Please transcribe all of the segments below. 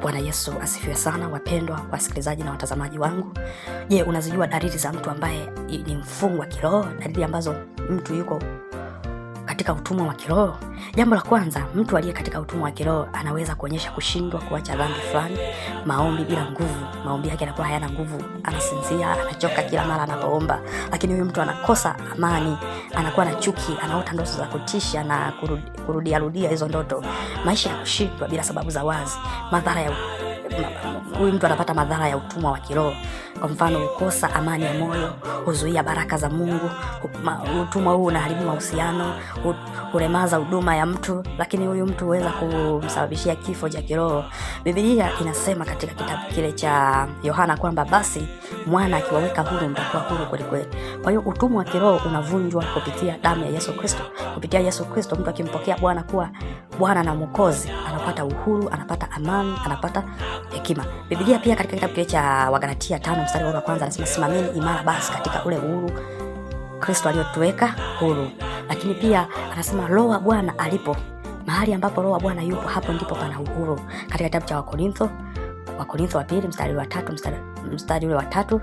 Bwana Yesu asifiwe sana, wapendwa wasikilizaji na watazamaji wangu. Je, unazijua dalili za mtu ambaye ni mfungwa kiroho? Dalili ambazo mtu yuko katika utumwa wa kiroho. Jambo la kwanza, mtu aliye katika utumwa wa kiroho anaweza kuonyesha kushindwa kuacha dhambi fulani. Maombi bila nguvu, maombi yake yanakuwa hayana nguvu, anasinzia, anachoka kila mara anapoomba. Lakini huyu mtu anakosa amani, anakuwa na chuki, anaota ndoto za kutisha na kurudia hizo ndoto. Maisha ya kushindwa bila sababu za wazi. Huyu mtu anapata madhara ya utumwa wa kiroho. Kwa mfano, kukosa amani ya moyo, huzuia baraka za Mungu. Utumwa huu unaharibu mahusiano, hulemaza huduma ya mtu, lakini huyu mtu huweza kumsababishia kifo cha kiroho. Biblia inasema katika kitabu kile cha Yohana kwamba basi mwana akiwaweka huru mtakuwa huru kweli kweli. Kwa hiyo utumwa wa kiroho unavunjwa kupitia damu ya Yesu Kristo. Kupitia Yesu Kristo, mtu akimpokea Bwana kuwa Bwana na Mwokozi, anapata uhuru, anapata amani, anapata hekima. Biblia pia katika kitabu kile cha Wagalatia 5 mstari wa kwanza anasema simameni imara basi katika ule uhuru Kristo aliyotuweka huru. Lakini pia anasema Roho wa Bwana alipo, mahali ambapo Roho wa Bwana yupo, hapo ndipo pana uhuru. Katika kitabu cha Wakorintho wa pili mstari wa 3 mstari ule wa 3,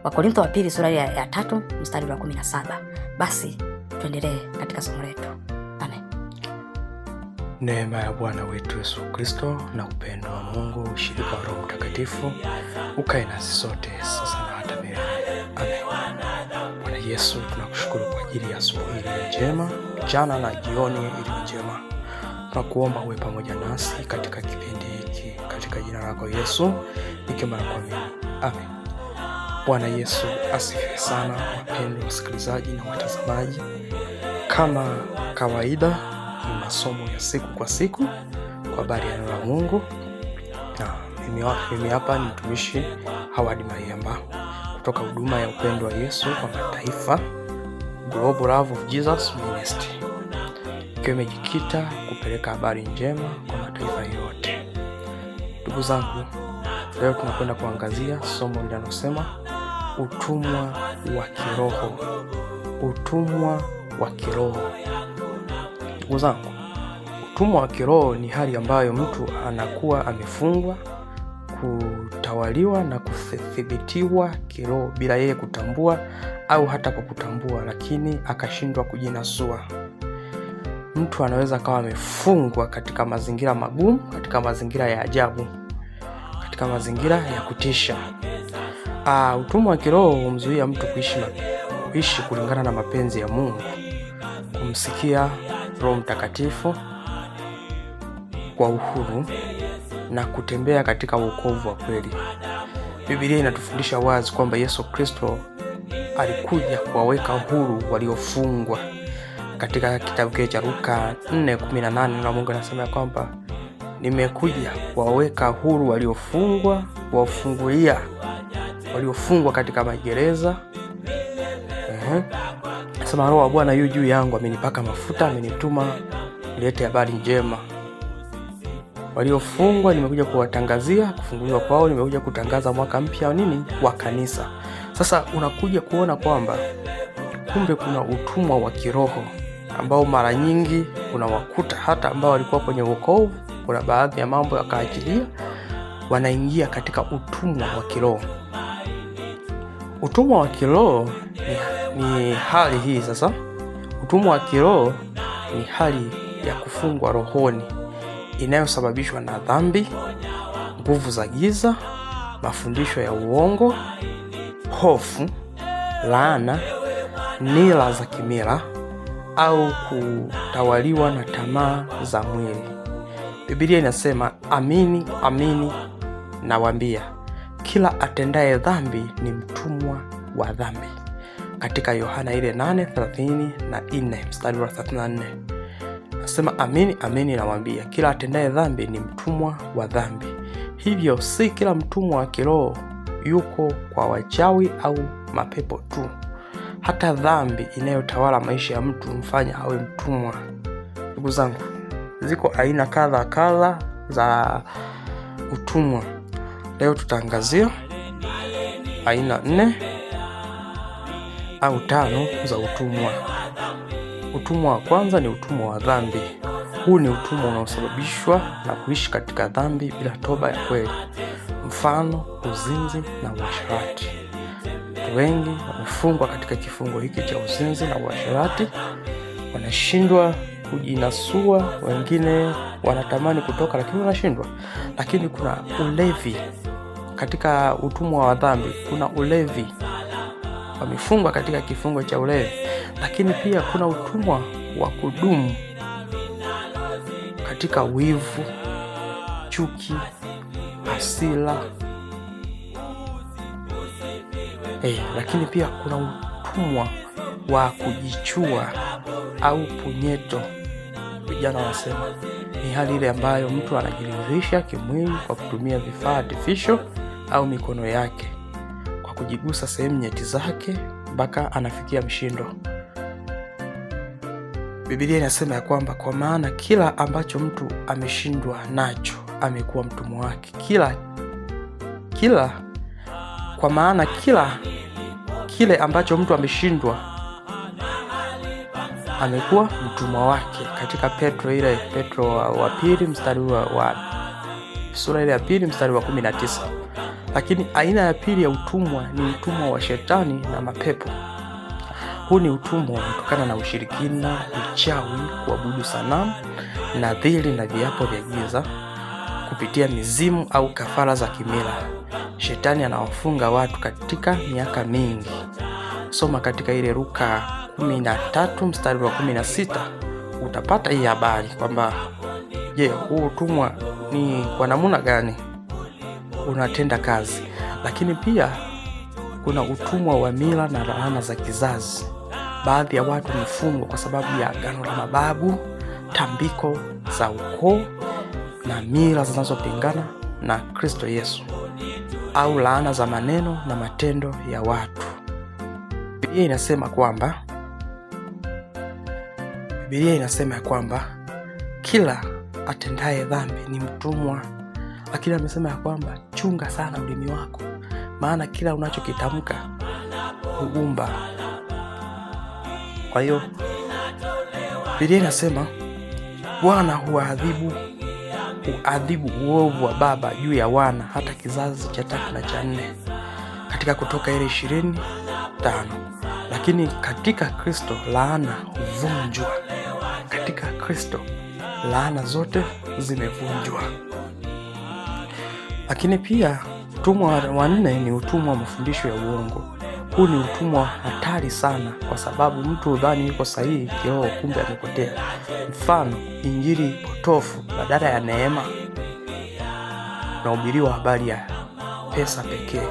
Wakorintho wa pili sura ya 3 mstari wa 17. Basi tuendelee katika somo letu. Amen. Neema ya Bwana wetu Yesu Kristo na upendo wa Mungu, ushirika wa Roho Mtakatifu ukae nasi sote sasa na hata milele. Amen. Bwana Yesu, tunakushukuru kwa ajili ya asubuhi iliyo njema, jana na jioni iliyo njema. Tunakuomba uwe pamoja nasi katika kipindi hiki, katika jina lako Yesu nikiomba na kuamini. Amen. Bwana Yesu asifiwe sana, wapendwa wasikilizaji na watazamaji. Kama kawaida, ni masomo ya siku kwa siku kwa habari ya neno la Mungu. Na mimi hapa ni mtumishi Howard Mayemba kutoka huduma ya upendo wa Yesu kwa mataifa, Global Love of Jesus Ministry, ikiwa imejikita kupeleka habari njema kwa mataifa yote. Ndugu zangu, leo tunakwenda kuangazia somo linalosema utumwa wa kiroho. Utumwa wa kiroho. Ndugu zangu, utumwa wa kiroho ni hali ambayo mtu anakuwa amefungwa, kutawaliwa na kuthibitiwa kiroho bila yeye kutambua au hata kwa kutambua, lakini akashindwa kujinasua. Mtu anaweza kawa amefungwa katika mazingira magumu, katika mazingira ya ajabu, katika mazingira ya kutisha. Utumwa wa kiroho humzuia mtu kuishi kulingana na mapenzi ya Mungu, kumsikia Roho Mtakatifu kwa uhuru na kutembea katika wokovu wa kweli. Biblia inatufundisha wazi kwamba Yesu Kristo alikuja kuwaweka huru waliofungwa. Katika kitabu kile cha Luka 4:18 na Mungu anasema kwamba nimekuja kuwaweka huru waliofungwa, kuwafungulia waliofungwa katika magereza. Nasema Roho wa Bwana yu juu yangu, amenipaka mafuta, amenituma nilete habari njema. Waliofungwa nimekuja kuwatangazia kufunguliwa kwao, nimekuja kutangaza mwaka mpya wa kanisa. Sasa unakuja kuona kwamba kumbe kuna utumwa wa kiroho ambao mara nyingi unawakuta hata ambao walikuwa kwenye wokovu, kuna baadhi ya mambo yakaachilia, wanaingia katika utumwa wa kiroho. Utumwa wa kiroho ni hali hii sasa. Utumwa wa kiroho ni hali ya kufungwa rohoni inayosababishwa na dhambi, nguvu za giza, mafundisho ya uongo, hofu, laana, nila za kimila au kutawaliwa na tamaa za mwili. Biblia inasema amini, amini nawaambia, kila atendaye dhambi ni mtumwa wa dhambi. Katika Yohana 8:34 mstari wa 34. Nasema amini, amini nawaambia, kila atendaye dhambi ni mtumwa wa dhambi. Hivyo si kila mtumwa wa kiroho yuko kwa wachawi au mapepo tu. Hata dhambi inayotawala maisha ya mtu mfanya awe mtumwa. Ndugu zangu, ziko aina kadha za utumwa. Leo tutaangazia aina 4 au 5 za utumwa. Utumwa wa kwanza ni utumwa wa dhambi. Huu ni utumwa unaosababishwa na kuishi katika dhambi bila toba ya kweli. Mfano, uzinzi na uasherati. Watu wengi wamefungwa katika kifungo hiki cha uzinzi na uasherati, wanashindwa kujinasua. Wengine wanatamani kutoka lakini wanashindwa. Lakini kuna ulevi katika utumwa wa dhambi. Kuna ulevi, wamefungwa katika kifungo cha ulevi. Lakini pia kuna utumwa wa kudumu katika wivu, chuki, hasira. Lakini pia kuna utumwa wa kujichua au punyeto. Vijana wanasema ni hali ile ambayo mtu anajiridhisha kimwili kwa kutumia vifaa artificial au mikono yake, kwa kujigusa sehemu nyeti zake mpaka anafikia mshindo. Biblia inasema ya kwamba kwa maana kila ambacho mtu ameshindwa nacho amekuwa mtumwa wake. Kwa maana kile ambacho mtu ameshindwa amekuwa mtumwa wake. Katika Petro wa pili mstari wa sura ile ya pili mstari wa 19. Lakini aina ya pili ya utumwa ni utumwa wa shetani na mapepo. Huu ni utumwa unatokana na ushirikina, uchawi, kuabudu sanamu, nadhiri na viapo vya giza kupitia mizimu au kafara za kimila. Shetani anawafunga watu katika miaka mingi. Soma katika ile Luka 13 mstari wa 16, utapata hii habari kwamba huu utumwa ni kwa namna gani unatenda kazi. Lakini pia kuna utumwa wa mila na laana za kizazi. Baadhi ya watu wamefungwa kwa sababu ya agano la mababu, tambiko za ukoo na mila zinazopingana na Kristo Yesu, au laana za maneno na matendo ya watu. Biblia inasema kwamba kila atendaye dhambi ni mtumwa. Lakini amesema ya kwamba chunga sana ulimi wako, maana kila unachokitamka huumba. Kwa hiyo Biblia inasema Bwana huadhibu uovu wa baba juu ya wana hata kizazi cha 3 na cha 4, katika Kutoka ile 20:5. Lakini katika Kristo laana huvunjwa. Katika Kristo laana zote zimevunjwa. Lakini pia utumwa wa 4 ni utumwa wa mafundisho ya uongo. Huu ni utumwa hatari sana, kwa sababu mtu udhani yuko sahihi kiroho, kumbe amepotea. Mfano, injili potofu badala ya neema, unahubiriwa habari ya pesa pekee.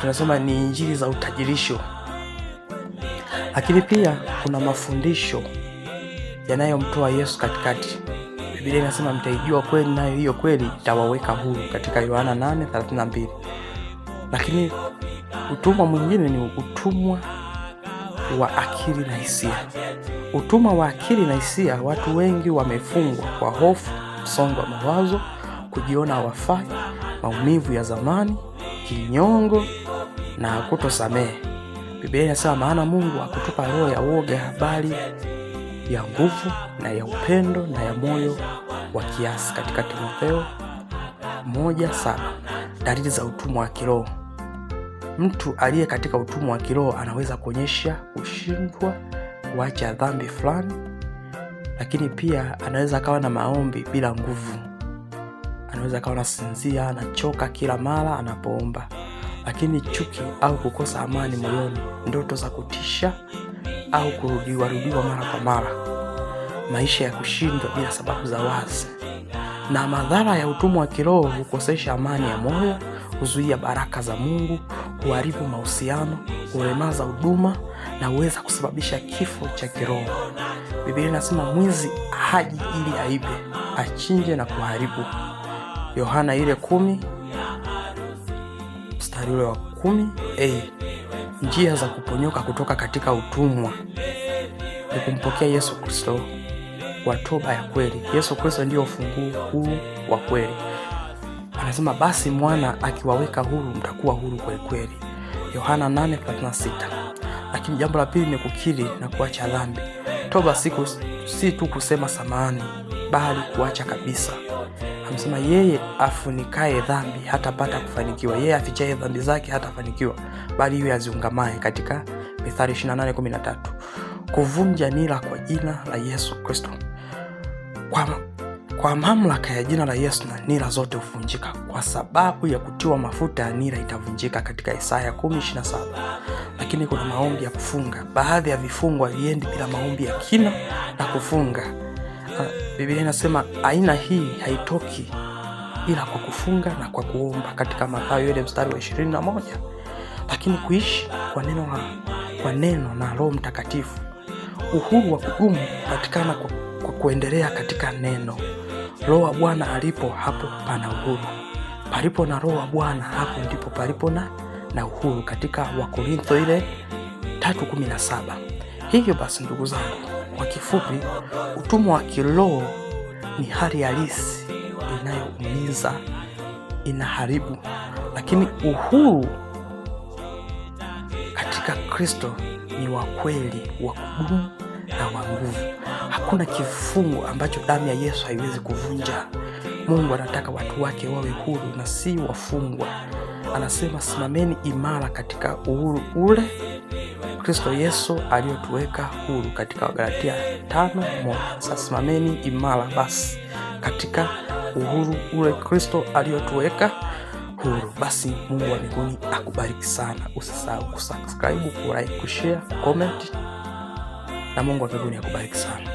Tunasema ni injili za utajirisho. Lakini pia kuna mafundisho yanayomtoa Yesu katikati. Biblia inasema mtaijua kweli nayo hiyo kweli itawaweka huru, katika Yohana 8:32. Lakini utumwa mwingine ni utumwa wa akili na hisia. Utumwa wa akili na hisia, watu wengi wamefungwa kwa hofu, msongo wa mawazo, kujiona hawafai, maumivu ya zamani, kinyongo na kutosamehe. Biblia inasema maana Mungu hakutupa roho ya woga, bali ya nguvu na ya upendo na ya moyo wa kiasi, katika Timotheo 1:7. Dalili za utumwa wa kiroho. Mtu aliye katika utumwa wa kiroho anaweza kuonyesha kushindwa kuacha dhambi fulani, lakini pia anaweza akawa na maombi bila nguvu. Anaweza akawa anasinzia, anachoka kila mara anapoomba. Lakini chuki au kukosa amani moyoni, ndoto za kutisha au kurudiwa mara kwa mara, maisha ya kushindwa bila sababu za wazi. Na madhara ya utumwa wa kiroho: hukosesha amani ya moyo, huzuia baraka za Mungu, huharibu mahusiano, hulemaza huduma na huweza kusababisha kifo cha kiroho. Biblia inasema mwizi haji ili aibe, achinje na kuharibu. Yohana ile 10 mstari ule wa 10. Njia za kuponyoka kutoka katika utumwa ni kumpokea Yesu Kristo kwa toba ya kweli. Yesu Kristo ndio ufunguo huu wa kweli. Anasema basi mwana akiwaweka huru mtakuwa huru kweli kweli. Yohana 8:36. Lakini jambo la pili ni kukiri na kuacha dhambi. toba si tu kusema samahani, bali kuacha kabisa. Amesema yeye afunikae dhambi hatapata kufanikiwa, yeye afichaye dhambi zake hatafanikiwa, bali yeye aziungamaye, katika Mithali 28:13. Kuvunja nira kwa jina la Yesu Kristo. Kwa mamlaka ya jina la Yesu na nira zote huvunjika. Kwa sababu ya kutiwa mafuta, nira itavunjika, katika Isaya 10:27. Lakini kuna maombi ya kufunga. Baadhi ya vifungo haviendi bila maombi ya kina na kufunga. Biblia inasema aina hii haitoki ila kwa kufunga na kwa kuomba, katika Mathayo 21. Lakini kuishi kwa neno na Roho Mtakatifu. Uhuru wa kudumu patikana kwa kuendelea katika neno. Roho wa Bwana alipo, hapo pana uhuru. Palipo na Roho wa Bwana, hapo ndipo palipo na uhuru, katika Wakorintho 3:17. Hivyo basi ndugu zangu, kwa kifupi, utumwa wa kiroho ni hali halisi inayoumiza, inaharibu, lakini uhuru katika Kristo ni wa kweli, wa kudumu na wa nguvu. Hakuna kifungo ambacho damu ya Yesu haiwezi kuvunja. Mungu anataka watu wake wawe huru na si wafungwa. Anasema simameni imara katika uhuru ule Kristo Yesu aliyotuweka huru, katika Wagalatia 5:1. Sasa simameni imara basi katika uhuru ule Kristo aliyotuweka huru. Basi Mungu wa mbinguni akubariki sana. Usisahau kusubscribe, kulike, kushare, comment, na Mungu wa mbinguni akubariki sana.